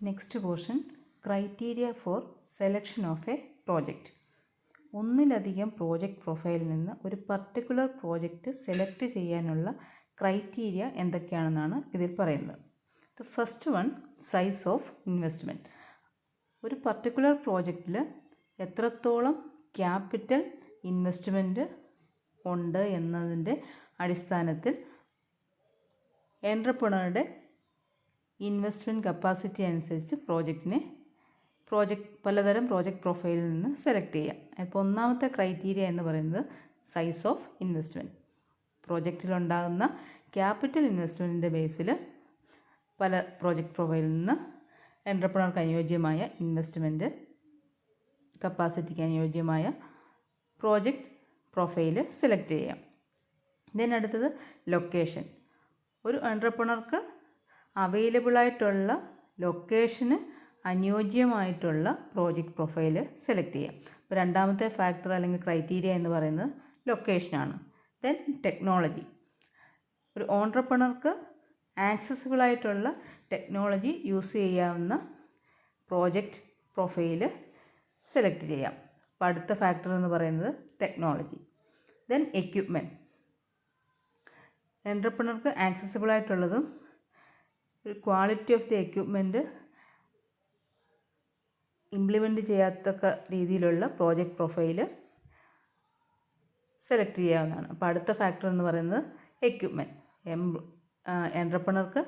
Next portion criteria four selection of A project. ഒന്നിലധികം project പ്രൊഫൈലിൽ നിന്ന് ഒരു പർട്ടിക്കുലർ പ്രോജക്റ്റ് സെലക്ട് ചെയ്യാനുള്ള ക്രൈറ്റീരിയ എന്തൊക്കെയാണെന്നാണ് ഇതിൽ പറയുന്നത്. The first one, size of investment. ഒരു പർട്ടിക്കുലർ പ്രോജക്റ്റിൽ എത്രത്തോളം ക്യാപിറ്റൽ ഇൻവെസ്റ്റ്മെൻറ്റ് ഉണ്ട് എന്നതിൻ്റെ അടിസ്ഥാനത്തിൽ എൻട്രപ്രണറുടെ ഇൻവെസ്റ്റ്മെൻറ്റ് കപ്പാസിറ്റി അനുസരിച്ച് പലതരം പ്രോജക്റ്റ് പ്രൊഫൈലിൽ നിന്ന് സെലക്ട് ചെയ്യാം. ഇപ്പോൾ ഒന്നാമത്തെ ക്രൈറ്റീരിയ എന്ന് പറയുന്നത് സൈസ് ഓഫ് ഇൻവെസ്റ്റ്മെൻറ്റ്. പ്രോജക്റ്റിലുണ്ടാകുന്ന ക്യാപിറ്റൽ ഇൻവെസ്റ്റ്മെൻറ്റിൻ്റെ ബേസിൽ പല പ്രോജക്റ്റ് പ്രൊഫൈലിൽ നിന്ന് എൻട്രപ്രണർക്ക് അനുയോജ്യമായ ഇൻവെസ്റ്റ്മെൻറ്റ് കപ്പാസിറ്റിക്ക് അനുയോജ്യമായ പ്രോജക്റ്റ് പ്രൊഫൈല് സെലക്ട് ചെയ്യാം. ദെൻ അടുത്തത് ലൊക്കേഷൻ. ഒരു എൻട്രപ്രണർക്ക് അവൈലബിളായിട്ടുള്ള ലൊക്കേഷന് അനുയോജ്യമായിട്ടുള്ള പ്രോജക്റ്റ് പ്രൊഫൈല് സെലക്ട് ചെയ്യാം. ഇപ്പോൾ രണ്ടാമത്തെ ഫാക്ടർ അല്ലെങ്കിൽ ക്രൈറ്റീരിയ എന്ന് പറയുന്നത് ലൊക്കേഷനാണ്. Then technology. ഒരു ഓൺട്രപ്രണർക്ക് ആക്സസിബിളായിട്ടുള്ള ടെക്നോളജി യൂസ് ചെയ്യാവുന്ന പ്രോജക്റ്റ് പ്രൊഫൈല് സെലക്ട് ചെയ്യാം. അപ്പോൾ അടുത്ത ഫാക്ടർ എന്ന് പറയുന്നത് ടെക്നോളജി. Then equipment. എൻട്രപ്രണർക്ക് ആക്സസിബിളായിട്ടുള്ളതും ഒരു quality of the equipment implement ചെയ്യാത്തക്ക രീതിയിലുള്ള പ്രോജക്റ്റ് പ്രൊഫൈല് സെലക്ട് ചെയ്യാവുന്നതാണ്. അപ്പോൾ അടുത്ത ഫാക്ടർ എന്ന് പറയുന്നത് എക്യുപ്മെൻറ്റ്. എൻട്രപ്രണർക്ക്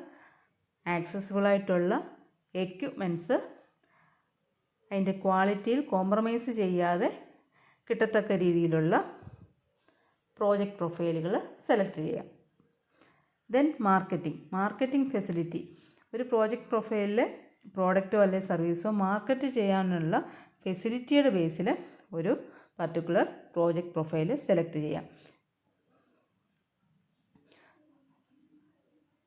ആക്സസിബിളായിട്ടുള്ള എക്യുപ്മെൻറ്റ്സ് അതിൻ്റെ ക്വാളിറ്റിയിൽ കോംപ്രമൈസ് ചെയ്യാതെ കിട്ടത്തക്ക രീതിയിലുള്ള പ്രോജക്റ്റ് പ്രൊഫൈലുകൾ സെലക്ട് ചെയ്യാം. Then marketing facility. ഒരു പ്രോജക്റ്റ് പ്രൊഫൈലിൽ പ്രോഡക്റ്റോ അല്ലെങ്കിൽ സർവീസോ മാർക്കറ്റ് ചെയ്യാനുള്ള ഫെസിലിറ്റിയുടെ ബേസിൽ ഒരു പർട്ടിക്കുലർ പ്രോജക്റ്റ് പ്രൊഫൈല് സെലക്ട് ചെയ്യാം.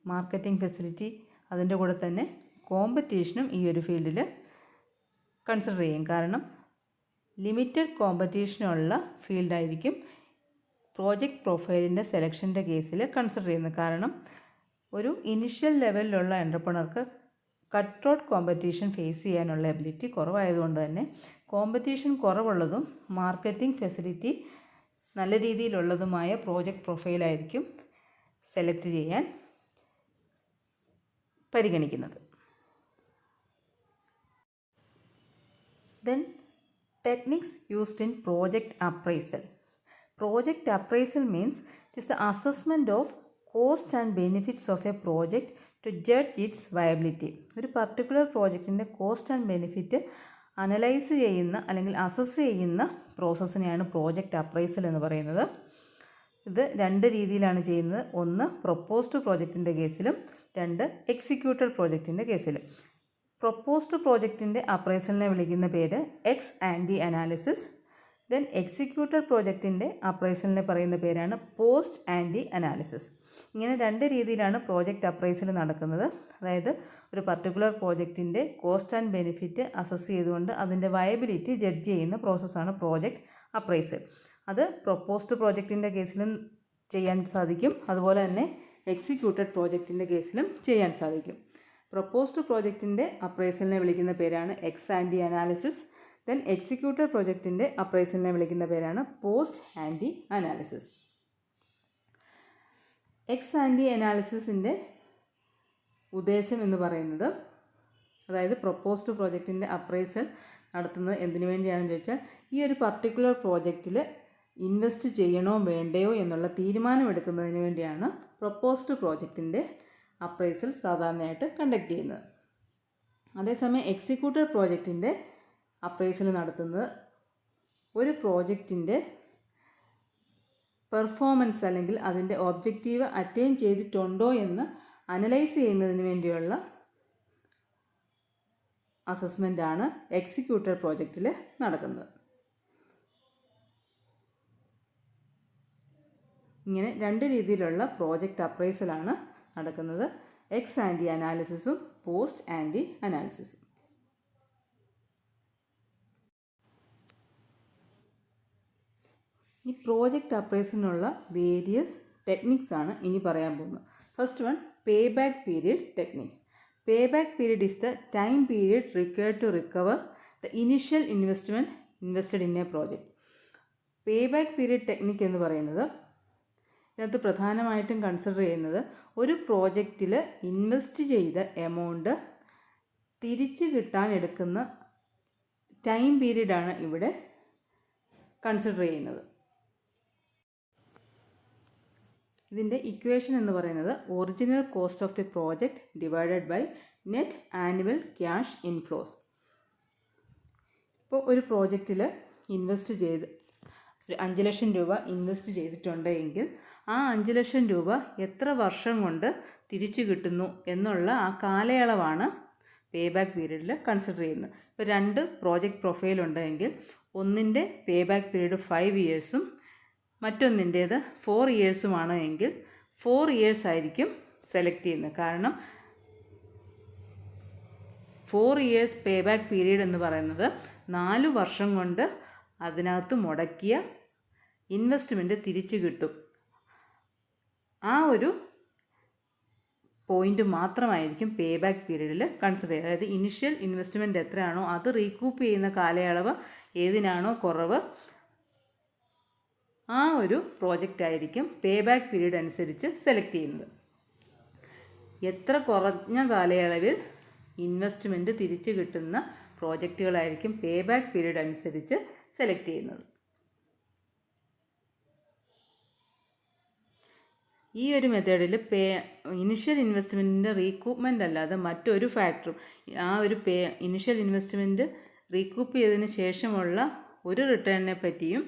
മാർക്കറ്റിംഗ് ഫെസിലിറ്റി അതിൻ്റെ കൂടെ തന്നെ കോമ്പറ്റീഷനും ഈ ഒരു ഫീൽഡിൽ കൺസിഡർ ചെയ്യും. കാരണം ലിമിറ്റഡ് കോമ്പറ്റീഷനുള്ള ഫീൽഡായിരിക്കും പ്രോജക്റ്റ് പ്രൊഫൈലിൻ്റെ സെലക്ഷൻ്റെ കേസിൽ കൺസിഡർ ചെയ്യുന്നത്. കാരണം ഒരു ഇനിഷ്യൽ ലെവലിലുള്ള എൻട്രപ്രണർക്ക് കട്ട് ത്രോട്ട് കോമ്പറ്റീഷൻ ഫേസ് ചെയ്യാനുള്ള എബിലിറ്റി കുറവായതുകൊണ്ട് തന്നെ കോമ്പറ്റീഷൻ കുറവുള്ളതും മാർക്കറ്റിംഗ് ഫെസിലിറ്റി നല്ല രീതിയിലുള്ളതുമായ പ്രോജക്റ്റ് പ്രൊഫൈലായിരിക്കും സെലക്ട് ചെയ്യാൻ പരിഗണിക്കുന്നത്. Then techniques used in project appraisal. Project appraisal means it is the assessment of cost and benefits of a project to judge its viability. ഒരു particular പ്രോജക്റ്റിൻ്റെ cost and benefit analyse ചെയ്യുന്ന അല്ലെങ്കിൽ assess ചെയ്യുന്ന പ്രോസസ്സിനെയാണ് project appraisal എന്ന് പറയുന്നത്. ഇത് രണ്ട് രീതിയിലാണ് ചെയ്യുന്നത്. ഒന്ന് പ്രൊപ്പോസ്ഡ് പ്രോജക്റ്റിൻ്റെ കേസിലും രണ്ട് എക്സിക്യൂട്ടഡ് പ്രോജക്റ്റിൻ്റെ കേസിലും. പ്രൊപ്പോസ്ഡ് പ്രോജക്റ്റിൻ്റെ അപ്രൈസലിനെ വിളിക്കുന്ന പേര് ex ante analysis. Then executed പ്രോജക്റ്റിൻ്റെ അപ്രൈസലിനെ പറയുന്ന പേരാണ് പോസ്റ്റ് ആൻറ്റി അനാലിസിസ്. ഇങ്ങനെ രണ്ട് രീതിയിലാണ് പ്രോജക്റ്റ് അപ്രൈസൽ നടക്കുന്നത്. അതായത് ഒരു പർട്ടിക്കുലർ പ്രോജക്റ്റിൻ്റെ കോസ്റ്റ് ആൻഡ് ബെനിഫിറ്റ് അസസ് ചെയ്തുകൊണ്ട് അതിൻ്റെ വയബിലിറ്റി ജഡ്ജ് ചെയ്യുന്ന പ്രോസസ്സാണ് പ്രോജക്റ്റ് അപ്രൈസൽ. അത് പ്രൊപ്പോസ്ഡ് പ്രോജക്റ്റിൻ്റെ കേസിലും ചെയ്യാൻ സാധിക്കും, അതുപോലെ തന്നെ എക്സിക്യൂട്ടഡ് പ്രോജക്റ്റിൻ്റെ കേസിലും ചെയ്യാൻ സാധിക്കും. പ്രൊപ്പോസ്ഡ് പ്രോജക്റ്റിൻ്റെ അപ്രൈസലിനെ വിളിക്കുന്ന പേരാണ് ex ante analysis. Then executed പ്രോജക്റ്റിൻ്റെ അപ്രൈസലിനെ വിളിക്കുന്ന പേരാണ് post ante analysis. Ex ante അനാലിസിസിൻ്റെ ഉദ്ദേശം എന്ന് പറയുന്നത്, അതായത് പ്രൊപ്പോസ്ഡ് പ്രോജക്റ്റിൻ്റെ അപ്രൈസൽ നടത്തുന്നത് എന്തിനു വേണ്ടിയാണെന്ന് ചോദിച്ചാൽ ഈ ഒരു പർട്ടിക്കുലർ പ്രോജക്റ്റിൽ ഇൻവെസ്റ്റ് ചെയ്യണോ വേണ്ടയോ എന്നുള്ള തീരുമാനമെടുക്കുന്നതിന് വേണ്ടിയാണ് പ്രൊപ്പോസ്ഡ് പ്രോജക്റ്റിൻ്റെ അപ്രൈസൽ സാധാരണയായിട്ട് കണ്ടക്ട് ചെയ്യുന്നത്. അതേസമയം എക്സിക്യൂട്ടഡ് പ്രോജക്റ്റിൻ്റെ അപ്രൈസൽ നടത്തുന്നത് ഒരു പ്രോജക്റ്റിൻ്റെ പെർഫോമൻസ് അല്ലെങ്കിൽ അതിൻ്റെ ഒബ്ജക്റ്റീവ് അറ്റൈൻ ചെയ്തിട്ടുണ്ടോ എന്ന് അനലൈസ് ചെയ്യുന്നതിന് വേണ്ടിയുള്ള അസസ്മെൻ്റാണ് എക്സിക്യൂട്ടഡ് പ്രോജക്റ്റിൽ നടക്കുന്നത്. ഇങ്ങനെ രണ്ട് രീതിയിലുള്ള പ്രോജക്റ്റ് അപ്രൈസലാണ് നടക്കുന്നത്, എക്സ് ആൻറ്റി അനാലിസിസും പോസ്റ്റ് ആൻറ്റി അനാലിസിസും. ഈ പ്രോജക്റ്റ് അപ്രൈസലിനുള്ള വേരിയസ് ടെക്നിക്സ് ആണ് ഇനി പറയാൻ പോകുന്നത്. First one, pay back period technique. Payback period is the time period required to recover the initial investment invested in a project. Payback period technique എന്ന് പറയുന്നത് ഇതിനകത്ത് പ്രധാനമായിട്ടും consider ചെയ്യുന്നത് ഒരു പ്രോജക്റ്റിൽ ഇൻവെസ്റ്റ് ചെയ്ത എമൗണ്ട് തിരിച്ചു കിട്ടാൻ എടുക്കുന്ന ടൈം പീരീഡാണ് ഇവിടെ കൺസിഡർ ചെയ്യുന്നത്. ഇതിൻ്റെ ഇക്വേഷൻ എന്ന് പറയുന്നത് original cost of the project divided by net annual cash inflows. ഇപ്പോൾ ഒരു പ്രോജക്റ്റിൽ ഇൻവെസ്റ്റ് ചെയ്ത് ഒരു 5 ലക്ഷം രൂപ ഇൻവെസ്റ്റ് ചെയ്തിട്ടുണ്ടെങ്കിൽ ആ 5 ലക്ഷം രൂപ എത്ര വർഷം കൊണ്ട് തിരിച്ചു കിട്ടുന്നു എന്നുള്ള ആ കാലയളവാണ് പേബാക്ക് പീരീഡിൽ കൺസിഡർ ചെയ്യുന്നത്. ഇപ്പോൾ 2 പ്രോജക്റ്റ് പ്രൊഫൈൽ ഉണ്ടെങ്കിൽ ഒന്നിൻ്റെ പേബാക്ക് പീരീഡ് 5 ഇയേഴ്സും മറ്റൊന്നിൻ്റേത് 4 ഇയേഴ്സുമാണ് എങ്കിൽ 4 ഇയേഴ്സ് ആയിരിക്കും സെലക്ട് ചെയ്യുന്നത്. കാരണം 4 ഇയേഴ്സ് പേബാക്ക് പീരീഡ് എന്ന് പറയുന്നത് 4 വർഷം കൊണ്ട് അതിനകത്ത് മുടക്കിയ ഇൻവെസ്റ്റ്മെൻറ്റ് തിരിച്ചു കിട്ടും. ആ ഒരു പോയിൻ്റ് മാത്രമായിരിക്കും പേബാക്ക് പീരീഡിൽ കൺസിഡർ ചെയ്യുക. അതായത് ഇനിഷ്യൽ ഇൻവെസ്റ്റ്മെൻറ്റ് എത്രയാണോ അത് റീകൂപ്പ് ചെയ്യുന്ന കാലയളവ് ഏതിനാണോ കുറവ് ആ ഒരു പ്രോജക്റ്റ് ആയിരിക്കും പേബാക്ക് പീരീഡ് അനുസരിച്ച് സെലക്ട് ചെയ്യുന്നത്. എത്ര കുറഞ്ഞ കാലയളവിൽ ഇൻവെസ്റ്റ്മെൻറ്റ് തിരിച്ചു കിട്ടുന്ന പ്രോജക്റ്റുകളായിരിക്കും പേബാക്ക് പീരീഡ് അനുസരിച്ച് സെലക്ട് ചെയ്യുന്നത്. ഈ ഒരു മെത്തേഡിൽ ഇനിഷ്യൽ ഇൻവെസ്റ്റ്മെൻറ്റിൻ്റെ റീകൂപ്മെൻ്റ് അല്ലാതെ മറ്റൊരു ഫാക്ടറും ആ ഒരു ഇനിഷ്യൽ ഇൻവെസ്റ്റ്മെൻറ്റ് റീകൂപ്പ് ചെയ്തതിന് ശേഷമുള്ള ഒരു റിട്ടേണിനെ പറ്റിയും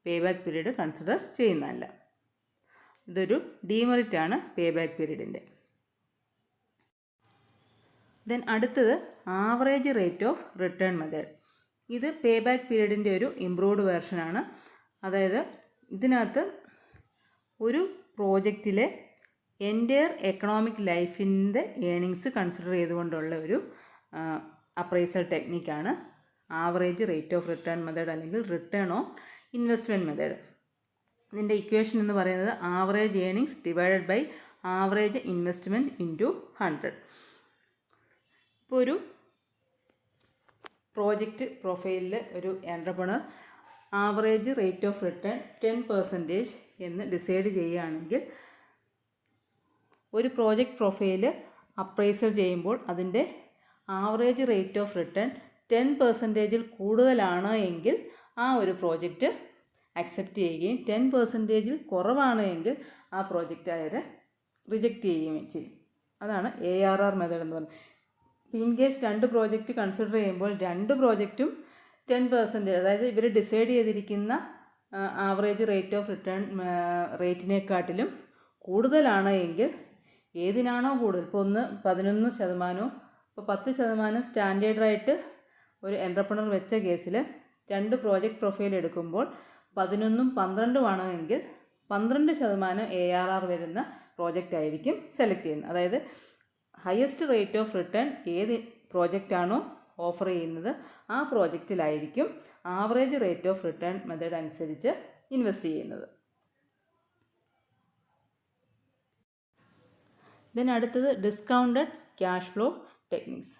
പേബാക്ക് പീരീഡ് കൺസിഡർ ചെയ്യുന്നതല്ല. ഇതൊരു ഡീമെറിറ്റാണ് പേബാക്ക് പീരീഡിൻ്റെ. ദെൻ അടുത്തത് average rate of return method. ഇത് പേബാക്ക് പീരീഡിൻ്റെ ഒരു ഇംപ്രൂവ്ഡ് വേർഷനാണ്. അതായത് ഇതിനകത്ത് ഒരു പ്രോജക്റ്റിലെ എൻ്റയർ എക്കണോമിക് ലൈഫിൻ്റെ ഏണിങ്സ് കൺസിഡർ ചെയ്തുകൊണ്ടുള്ള ഒരു അപ്രൈസൽ ടെക്നിക്കാണ് average rate of return method അല്ലെങ്കിൽ റിട്ടേൺ ഓൺ ഇൻവെസ്റ്റ്മെൻറ്റ് മെത്തേഡ്. ഇതിൻ്റെ ഇക്വേഷൻ എന്ന് പറയുന്നത് average earnings divided by average investment into 100. ഇപ്പോൾ ഒരു പ്രോജക്റ്റ് പ്രൊഫൈലിൽ ഒരു entrepreneur average rate of return 10% എന്ന് ഡിസൈഡ് ചെയ്യുകയാണെങ്കിൽ ഒരു പ്രോജക്റ്റ് പ്രൊഫൈൽ അപ്രൈസൽ ചെയ്യുമ്പോൾ അതിൻ്റെ ആവറേജ് റേറ്റ് ഓഫ് റിട്ടേൺ 10% കൂടുതലാണ് എങ്കിൽ ആ ഒരു പ്രോജക്റ്റ് അക്സെപ്റ്റ് ചെയ്യുകയും 10% കുറവാണ് എങ്കിൽ ആ പ്രോജക്റ്റ് അയാൾ റിജക്റ്റ് ചെയ്യുകയും ചെയ്യും. അതാണ് ARR മെത്തേഡ് എന്ന് പറയുന്നത്. ഇൻ കേസ് 2 പ്രോജക്റ്റ് കൺസിഡർ ചെയ്യുമ്പോൾ 2 പ്രോജക്റ്റും 10% അതായത് ഇവർ ഡിസൈഡ് ചെയ്തിരിക്കുന്ന ആവറേജ് റേറ്റ് ഓഫ് റിട്ടേൺ റേറ്റിനെക്കാട്ടിലും കൂടുതലാണ് എങ്കിൽ ഏതിനാണോ കൂടുതൽ, ഇപ്പോൾ ഒന്ന് 11%, ഇപ്പോൾ 10% സ്റ്റാൻഡേർഡായിട്ട് ഒരു എൻ്റർപ്രണർ വെച്ച കേസിൽ 2 പ്രോജക്റ്റ് പ്രൊഫൈൽ എടുക്കുമ്പോൾ 11ഉം 12ഉമാണ് എങ്കിൽ 12% ARR വരുന്ന പ്രോജക്റ്റ് ആയിരിക്കും സെലക്ട് ചെയ്യുന്നത്. അതായത് ഹയസ്റ്റ് റേറ്റ് ഓഫ് റിട്ടേൺ ഏത് പ്രോജക്റ്റാണോ ഓഫർ ചെയ്യുന്നത് ആ പ്രോജക്റ്റിലായിരിക്കും average rate of return method അനുസരിച്ച് ഇൻവെസ്റ്റ് ചെയ്യുന്നത്. ദെൻ അടുത്തത് discounted cash flow techniques.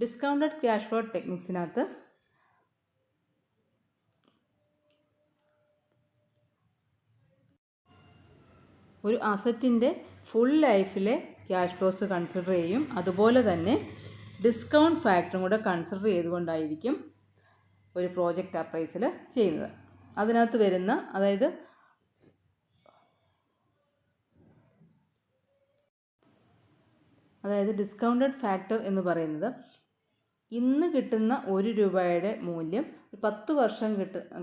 Discounted cash flow ടെക്നിക്സിനകത്ത് ഒരു അസറ്റിൻ്റെ ഫുൾ ലൈഫിലെ ക്യാഷ് ഫ്ലോസ് കൺസിഡർ ചെയ്യും. അതുപോലെ തന്നെ ഡിസ്കൗണ്ട് ഫാക്ടറും കൂടെ കൺസിഡർ ചെയ്തുകൊണ്ടായിരിക്കും ഒരു പ്രോജക്റ്റ് അപ്രൈസൽ ചെയ്യുന്നത്. അതിനകത്ത് വരുന്ന അതായത് ഡിസ്കൗണ്ടഡ് ഫാക്ടർ എന്ന് പറയുന്നത് ഇന്ന് കിട്ടുന്ന 1 രൂപയുടെ മൂല്യം 10 വർഷം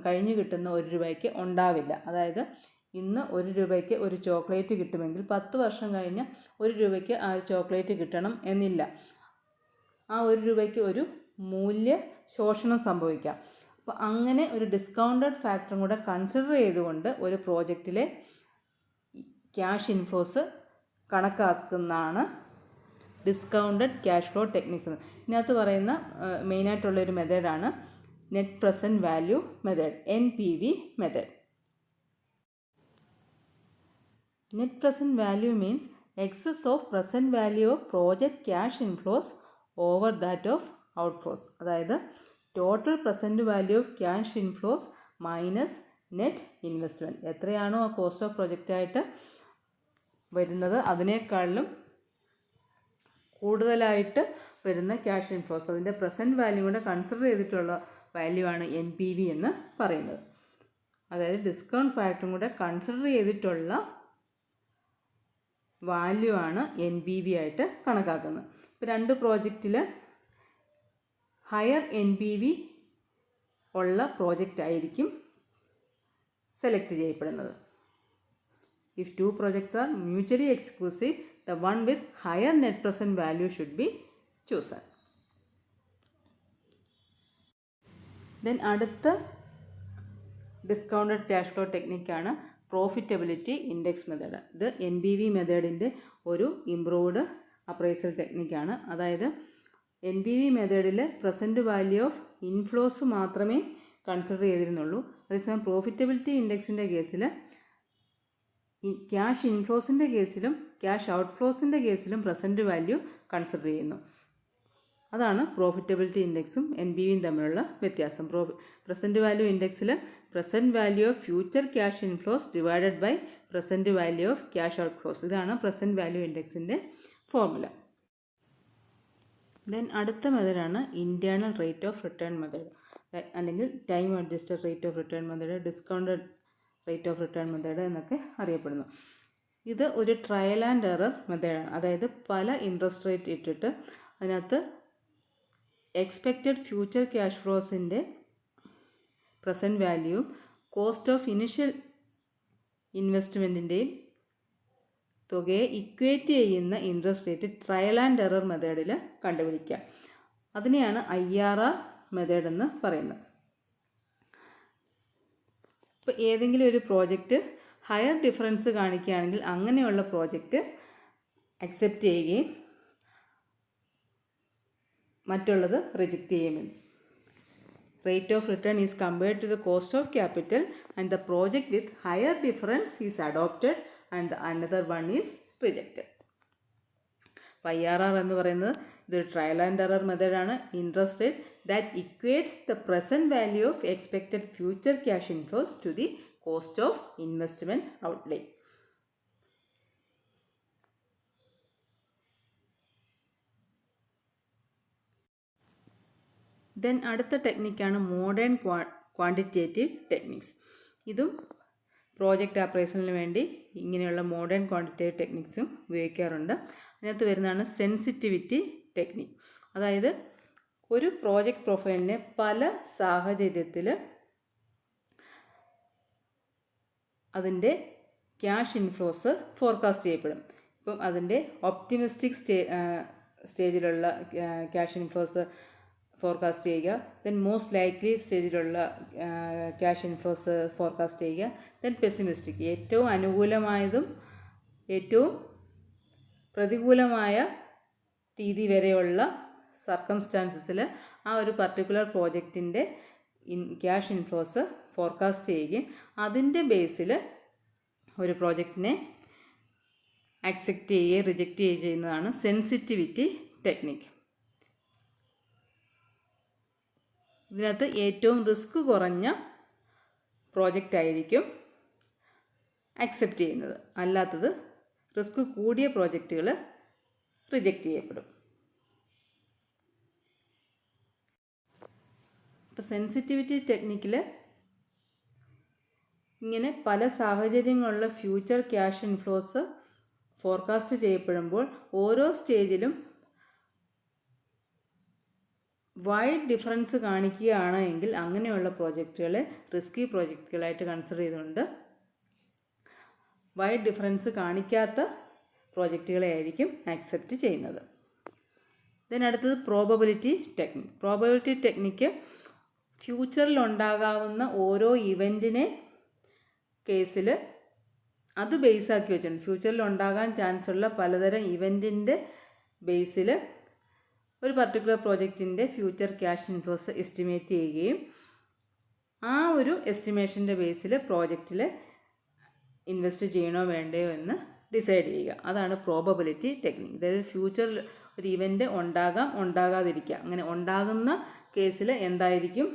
കഴിഞ്ഞ് കിട്ടുന്ന 1 രൂപയ്ക്ക് ഉണ്ടാവില്ല. അതായത് ഇന്ന് 1 രൂപയ്ക്ക് ഒരു ചോക്ലേറ്റ് കിട്ടുമെങ്കിൽ 10 വർഷം കഴിഞ്ഞ് 1 രൂപയ്ക്ക് ആ ചോക്ലേറ്റ് കിട്ടണം എന്നില്ല. ആ 1 രൂപയ്ക്ക് ഒരു മൂല്യ ശോഷണം സംഭവിക്കാം. അപ്പോൾ അങ്ങനെ ഒരു ഡിസ്കൗണ്ടഡ് ഫാക്ടറും കൂടെ കൺസിഡർ ചെയ്തുകൊണ്ട് ഒരു പ്രോജക്റ്റിലെ ക്യാഷ് ഇൻഫ്ലോസ് കണക്കാക്കുന്നതാണ് ഡിസ്കൗണ്ടഡ് ക്യാഷ് ഫ്ലോ ടെക്നിക്സ്. ഇതിനകത്ത് പറയുന്ന മെയിനായിട്ടുള്ളൊരു മെത്തേഡാണ് net present value method, NPV method. Net present value means excess of present value of project cash inflows over that of outflows. അതായത് total present value of cash inflows minus net investment. എത്രയാണോ ആ cost of പ്രൊജക്റ്റായിട്ട് വരുന്നത് അതിനേക്കാളിലും കൂടുതലായിട്ട് വരുന്ന cash inflows, അതിൻ്റെ present value കൂടെ കൺസിഡർ ചെയ്തിട്ടുള്ള വാല്യൂ ആണ് NPV എന്ന് പറയുന്നത്. അതായത് ഡിസ്കൗണ്ട് ഫാക്ടറും കൂടെ കൺസിഡർ ചെയ്തിട്ടുള്ള വാല്യൂ ആണ് NPV ആയിട്ട് കണക്കാക്കുന്നത്. ഇപ്പോൾ രണ്ട് പ്രോജക്റ്റിൽ ഹയർ NPV ഉള്ള പ്രോജക്റ്റ് ആയിരിക്കും സെലക്ട് ചെയ്യപ്പെടുന്നത്. If two projects are mutually exclusive, the one with higher net present value should be chosen. Then അടുത്ത ഡിസ്കൗണ്ടഡ് ക്യാഷ് ഫ്ലോ ടെക്നിക്കാണ് പ്രോഫിറ്റബിലിറ്റി ഇൻഡെക്സ് മെത്തേഡ്. ഇത് NPV മെത്തേഡിൻ്റെ ഒരു ഇംപ്രൂവ്ഡ് അപ്രൈസൽ ടെക്നിക്കാണ്. അതായത് NPV മെത്തേഡിൽ പ്രസൻറ്റ് വാല്യൂ ഓഫ് ഇൻഫ്ലോസ് മാത്രമേ consider ചെയ്തിരുന്നുള്ളൂ. അതേസമയം പ്രോഫിറ്റബിലിറ്റി ഇൻഡെക്സിൻ്റെ കേസിൽ ക്യാഷ് ഇൻഫ്ലോസിൻ്റെ കേസിലും ക്യാഷ് ഔട്ട്ഫ്ലോസിൻ്റെ കേസിലും പ്രസൻറ്റ് വാല്യൂ കൺസിഡർ ചെയ്യുന്നു. അതാണ് പ്രോഫിറ്റബിലിറ്റി ഇൻഡെക്സും NPVയും തമ്മിലുള്ള വ്യത്യാസം. പ്രസൻറ്റ് വാല്യൂ ഇൻഡെക്സിൽ present value of future cash inflows divided by present value of cash outflows. ഇതാണ് പ്രസൻറ്റ് വാല്യൂ ഇൻഡെക്സിൻ്റെ ഫോർമുല. ദെൻ അടുത്ത മെത്തേഡാണ് internal rate of return method, അല്ലെങ്കിൽ time adjusted rate of return method, discounted rate of return method എന്നൊക്കെ അറിയപ്പെടുന്നു. ഇത് ഒരു trial and error മെത്തേഡാണ്. അതായത് പല ഇൻട്രസ്റ്റ് റേറ്റ് ഇട്ടിട്ട് അതിനകത്ത് എക്സ്പെക്റ്റഡ് ഫ്യൂച്ചർ ക്യാഷ് ഫ്ലോസിൻ്റെ പ്രസൻറ്റ് വാല്യൂവും കോസ്റ്റ് ഓഫ് ഇനിഷ്യൽ ഇൻവെസ്റ്റ്മെൻറ്റിൻ്റെയും തുകയെ ഇക്വേറ്റ് ചെയ്യുന്ന interest rate trial and error മെത്തേഡിൽ കണ്ടുപിടിക്കുക. അതിനെയാണ് IRR മെത്തേഡ് എന്ന് പറയുന്നത്. ഇപ്പോൾ ഏതെങ്കിലും ഒരു പ്രോജക്റ്റ് ഹയർ ഡിഫറൻസ് കാണിക്കുകയാണെങ്കിൽ അങ്ങനെയുള്ള പ്രോജക്റ്റ് അക്സെപ്റ്റ് ചെയ്യുകയും മറ്റുള്ളത് റിജക്റ്റ് ചെയ്യുകയും. Rate of return is compared to the cost of capital and the project with higher difference is adopted and the another one is rejected. IRR എന്ന് പറയുന്നത് ഇതൊരു trial and error മെത്തേഡാണ്. Interest rate that equates the present value of expected future cash inflows to the cost of investment outlay. Then അടുത്ത ടെക്നിക്കാണ് modern quantitative techniques. ഇതും project അപ്രൈസലിന് വേണ്ടി ഇങ്ങനെയുള്ള മോഡേൺ ക്വാണ്ടിറ്റേറ്റീവ് ടെക്നിക്സും ഉപയോഗിക്കാറുണ്ട്. അതിനകത്ത് വരുന്നതാണ് സെൻസിറ്റിവിറ്റി ടെക്നിക്. അതായത് ഒരു പ്രോജക്റ്റ് പ്രൊഫൈലിനെ പല സാഹചര്യത്തിൽ അതിൻ്റെ ക്യാഷ് ഇൻഫ്ലോസ് ഫോർകാസ്റ്റ് ചെയ്യപ്പെടും. ഇപ്പം അതിൻ്റെ ഒപ്റ്റിമിസ്റ്റിക് സ്റ്റേജിലുള്ള ക്യാഷ് ഇൻഫ്ലോസ് ഫോർകാസ്റ്റ് ചെയ്യുക, ദെൻ മോസ്റ്റ് ലൈക്ലി സ്റ്റേജിലുള്ള ക്യാഷ് ഇൻഫ്ലോസ് ഫോർകാസ്റ്റ് ചെയ്യുക, ദെൻ പെസിമിസ്റ്റിക് ഏറ്റവും അനുകൂലമായതും ഏറ്റവും പ്രതികൂലമായ തീയതി വരെയുള്ള സർക്കംസ്റ്റാൻസസിൽ ആ ഒരു പർട്ടിക്കുലർ പ്രോജക്റ്റിൻ്റെ ക്യാഷ് ഇൻഫ്ലോസ് ഫോർകാസ്റ്റ് ചെയ്യുകയും അതിൻ്റെ ബേസിൽ ഒരു പ്രോജക്റ്റിനെ ആക്സെപ്റ്റ് ചെയ്യുകയും റിജക്റ്റ് ചെയ്യുകയും ചെയ്യുന്നതാണ് സെൻസിറ്റിവിറ്റി ടെക്നിക്. ഇതിനകത്ത് ഏറ്റവും റിസ്ക് കുറഞ്ഞ പ്രോജക്റ്റ് ആയിരിക്കും ആക്സെപ്റ്റ് ചെയ്യുന്നത്, അല്ലാത്തത് റിസ്ക് കൂടിയ പ്രോജക്റ്റുകൾ റിജക്റ്റ് ചെയ്യപ്പെടും. ഇപ്പോൾ സെൻസിറ്റിവിറ്റി ടെക്നിക്കിൽ ഇങ്ങനെ പല സാഹചര്യങ്ങളിലുള്ള ഫ്യൂച്ചർ ക്യാഷ് ഇൻഫ്ലോസ് ഫോർകാസ്റ്റ് ചെയ്യപ്പെടുമ്പോൾ ഓരോ സ്റ്റേജിലും വൈഡ് ഡിഫറൻസ് കാണിക്കുകയാണ് എങ്കിൽ അങ്ങനെയുള്ള പ്രോജക്റ്റുകളെ റിസ്കി പ്രോജക്റ്റുകളായിട്ട് കൺസിഡർ ചെയ്തുകൊണ്ട് വൈഡ് ഡിഫറൻസ് കാണിക്കാത്ത പ്രോജക്റ്റുകളെ ആയിരിക്കും ആക്സെപ്റ്റ് ചെയ്യുന്നത്. ദെൻ അടുത്തത് പ്രോബബിലിറ്റി ടെക്നിക്. പ്രോബബിലിറ്റി ടെക്നിക്ക് ഫ്യൂച്ചറിൽ ഉണ്ടാകാവുന്ന ഓരോ ഇവൻറ്റിനെ കേസിൽ അത് ബേസാക്കി വെച്ചിട്ടുണ്ട്. ഫ്യൂച്ചറിൽ ഉണ്ടാകാൻ ചാൻസ് ഉള്ള പലതരം ഇവൻറ്റിൻ്റെ ബേസിൽ ഒരു പർട്ടിക്കുലർ പ്രോജക്റ്റിൻ്റെ ഫ്യൂച്ചർ ക്യാഷ് ഇൻഫ്ലോസ് എസ്റ്റിമേറ്റ് ചെയ്യുകയും ആ ഒരു എസ്റ്റിമേഷൻ്റെ ബേസിൽ പ്രോജക്റ്റിൽ ഇൻവെസ്റ്റ് ചെയ്യണോ വേണ്ടയോ എന്ന് ഡിസൈഡ് ചെയ്യുക. അതാണ് പ്രോബബിലിറ്റി ടെക്നിക്ക്. അതായത് ഫ്യൂച്ചറിൽ ഒരു ഇവൻ്റ് ഉണ്ടാകാം, ഉണ്ടാകാതിരിക്കാം. അങ്ങനെ ഉണ്ടാകുന്ന കേസിൽ എന്തായിരിക്കും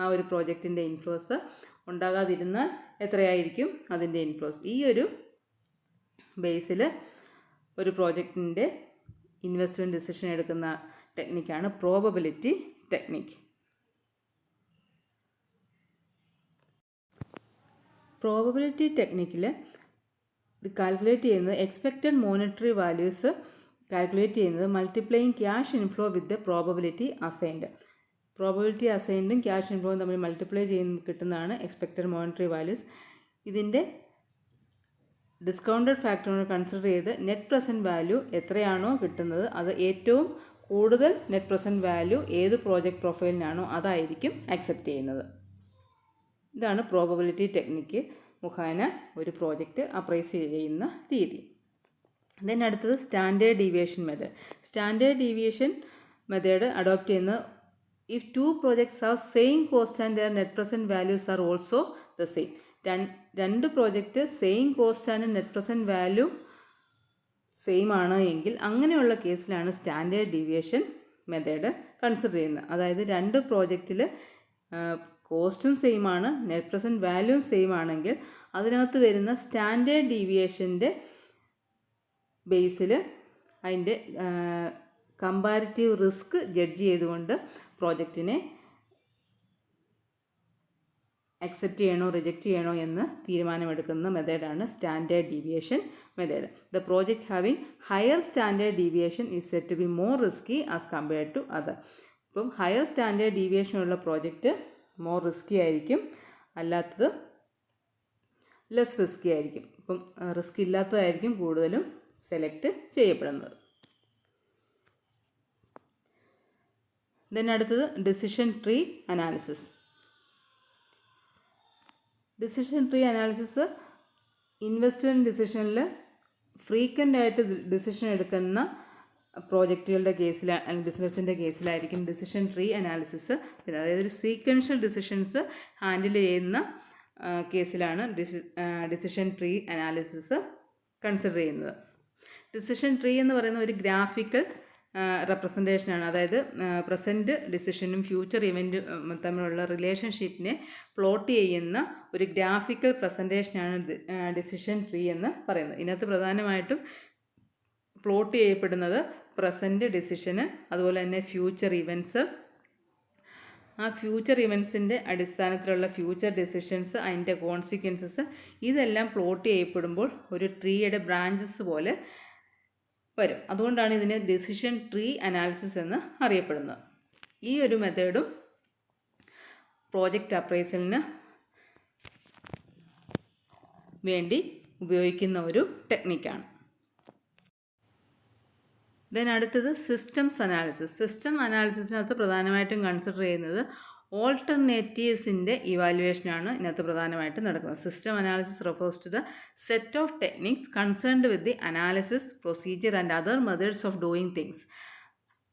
ആ ഒരു പ്രോജക്റ്റിൻ്റെ ഇൻഫ്ലുവൻസ്, ഉണ്ടാകാതിരുന്നാൽ എത്രയായിരിക്കും അതിൻ്റെ ഇൻഫ്ലുവൻസ്. ഈ ഒരു ബേസിൽ ഒരു പ്രോജക്റ്റിൻ്റെ ഇൻവെസ്റ്റ്മെൻറ്റ് ഡിസിഷൻ എടുക്കുന്ന ടെക്നിക്കാണ് പ്രോബബിലിറ്റി ടെക്നിക്ക്. പ്രോബബിലിറ്റി ടെക്നിക്കിൽ ഇത് കാൽക്കുലേറ്റ് ചെയ്യുന്നത് എക്സ്പെക്റ്റഡ് മോണിറ്ററി വാല്യൂസ് കാൽക്കുലേറ്റ് ചെയ്യുന്നത് multiplying cash inflow with the probability assigned. Probability അസൈൻഡും ക്യാഷ് ഇൻഫ്ലോയും തമ്മിൽ മൾട്ടിപ്ലൈ ചെയ്യുന്ന കിട്ടുന്നതാണ് എക്സ്പെക്റ്റഡ് മോണിറ്ററി വാല്യൂസ്. ഇതിൻ്റെ ഡിസ്കൗണ്ടഡ് ഫാക്ടറിനെ കൺസിഡർ ചെയ്ത് നെറ്റ് പ്രസൻറ്റ് വാല്യൂ എത്രയാണോ കിട്ടുന്നത് അത് ഏറ്റവും കൂടുതൽ നെറ്റ് പ്രസൻറ്റ് വാല്യൂ ഏത് പ്രോജക്റ്റ് പ്രൊഫൈലിനാണോ അതായിരിക്കും അക്സെപ്റ്റ് ചെയ്യുന്നത്. ഇതാണ് പ്രോബബിലിറ്റി ടെക്നിക്ക് മുഖേന ഒരു പ്രോജക്റ്റ് അപ്രൈസ് ചെയ്യുന്ന രീതി. ദെൻ അടുത്തത് standard deviation method. Standard deviation method adopt ചെയ്യുന്ന if two projects are same cost and their net present values are also the same. രണ്ട് project same cost and net present value same ആണ് എങ്കിൽ അങ്ങനെയുള്ള കേസിലാണ് standard deviation method consider ചെയ്യുന്നത്. അതായത് രണ്ട് പ്രോജക്റ്റിൽ കോസ്റ്റും സെയിം ആണ്, നെറ്റ് പ്രസൻറ്റ് വാല്യൂവും സെയിം ആണെങ്കിൽ അതിനകത്ത് വരുന്ന സ്റ്റാൻഡേർഡ് ഡീവിയേഷൻ്റെ ബേസിൽ അതിൻ്റെ കമ്പാരിറ്റീവ് റിസ്ക് ജഡ്ജ് ചെയ്തുകൊണ്ട് പ്രോജക്റ്റിനെ അക്സെപ്റ്റ് ചെയ്യണോ റിജക്റ്റ് ചെയ്യണോ എന്ന് തീരുമാനമെടുക്കുന്ന മെത്തേഡാണ് standard deviation method. The project having higher standard deviation is set to be more risky as compared to other. ഇപ്പം ഹയർ സ്റ്റാൻഡേർഡ് ഡീവിയേഷനുള്ള പ്രോജക്റ്റ് മോർ റിസ്കി ആയിരിക്കും, അല്ലാത്തത് ലെസ് റിസ്കി ആയിരിക്കും. ഇപ്പം റിസ്ക് ഇല്ലാത്തതായിരിക്കും കൂടുതലും സെലക്ട് ചെയ്യപ്പെടുന്നത്. ദെൻ അടുത്തത് decision tree analysis. Decision tree analysis investment ഡിസിഷനിൽ ഫ്രീക്വൻ്റ് ആയിട്ട് ഡിസിഷൻ എടുക്കുന്ന പ്രോജക്റ്റുകളുടെ കേസിൽ ബിസിനസ്സിൻ്റെ കേസിലായിരിക്കും ഡിസിഷൻ ട്രീ അനാലിസിസ്. പിന്നെ അതായത് ഒരു സീക്വൻഷ്യൽ ഡിസിഷൻസ് ഹാൻഡിൽ ചെയ്യുന്ന കേസിലാണ് ഡിസിഷൻ ട്രീ അനാലിസിസ് കൺസിഡർ ചെയ്യുന്നത്. ഡിസിഷൻ ട്രീ എന്ന് പറയുന്ന ഒരു ഗ്രാഫിക്കൽ റെപ്രസെൻറ്റേഷനാണ്. അതായത് പ്രസൻറ്റ് ഡിസിഷനും ഫ്യൂച്ചർ ഇവൻറ്റും തമ്മിലുള്ള റിലേഷൻഷിപ്പിനെ പ്ലോട്ട് ചെയ്യുന്ന ഒരു ഗ്രാഫിക്കൽ പ്രസൻറ്റേഷനാണ് ഡിസിഷൻ ട്രീ എന്ന് പറയുന്നത്. ഇതിനകത്ത് പ്രധാനമായിട്ടും പ്ലോട്ട് ചെയ്യപ്പെടുന്നത് പ്രസൻറ്റ് ഡിസിഷന്, അതുപോലെ തന്നെ ഫ്യൂച്ചർ ഇവൻറ്റ്സ്, ആ ഫ്യൂച്ചർ ഇവൻറ്റ്സിൻ്റെ അടിസ്ഥാനത്തിലുള്ള ഫ്യൂച്ചർ ഡിസിഷൻസ്, അതിൻ്റെ കോൺസിക്വൻസസ്, ഇതെല്ലാം പ്ലോട്ട് ചെയ്യപ്പെടുമ്പോൾ ഒരു ട്രീയുടെ ബ്രാഞ്ചസ് പോലെ വരും. അതുകൊണ്ടാണ് ഇതിനെ ഡിസിഷൻ ട്രീ അനാലിസിസ് എന്ന് അറിയപ്പെടുന്നത്. ഈ ഒരു മെത്തേഡും പ്രോജക്റ്റ് അപ്രൈസലിന് വേണ്ടി ഉപയോഗിക്കുന്ന ഒരു ടെക്നിക്കാണ്. ദെൻ അടുത്തത് സിസ്റ്റംസ് അനാലിസിസ്. സിസ്റ്റം അനാലിസിസിനകത്ത് പ്രധാനമായിട്ടും കൺസിഡർ ചെയ്യുന്നത് ഓൾട്ടർനേറ്റീവ്സിൻ്റെ ഇവാലുവേഷനാണ് ഇതിനകത്ത് പ്രധാനമായിട്ടും നടക്കുന്നത്. System analysis refers to the set of techniques concerned with the analysis procedure and other methods of doing things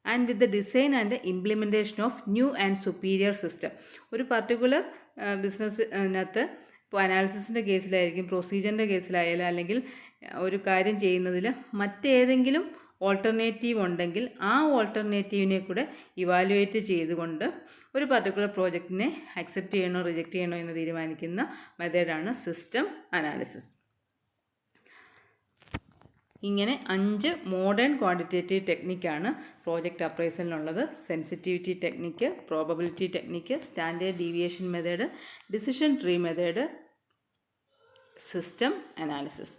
and with the design and implementation of new and superior system. ഒരു particular ബിസിനസ്സിനകത്ത് ഇപ്പോൾ അനാലിസിസിൻ്റെ കേസിലായിരിക്കും, പ്രൊസീജിയറിൻ്റെ കേസിലായാലും, അല്ലെങ്കിൽ ഒരു കാര്യം ചെയ്യുന്നതിൽ മറ്റേതെങ്കിലും alternative ഉണ്ടെങ്കിൽ ആ ഓൾട്ടർനേറ്റീവിനെ കൂടെ ഇവാലുവേറ്റ് ചെയ്തുകൊണ്ട് ഒരു പർട്ടിക്കുലർ പ്രോജക്റ്റിനെ അക്സെപ്റ്റ് ചെയ്യണോ റിജക്റ്റ് ചെയ്യണോ എന്ന് തീരുമാനിക്കുന്ന മെത്തേഡാണ് സിസ്റ്റം അനാലിസിസ്. ഇങ്ങനെ 5 മോഡേൺ ക്വാണ്ടിറ്റേറ്റീവ് ടെക്നിക്കാണ് പ്രോജക്റ്റ് അപ്രൈസലിനുള്ളത്. Sensitivity technique, probability technique, standard deviation method, decision tree method, system analysis.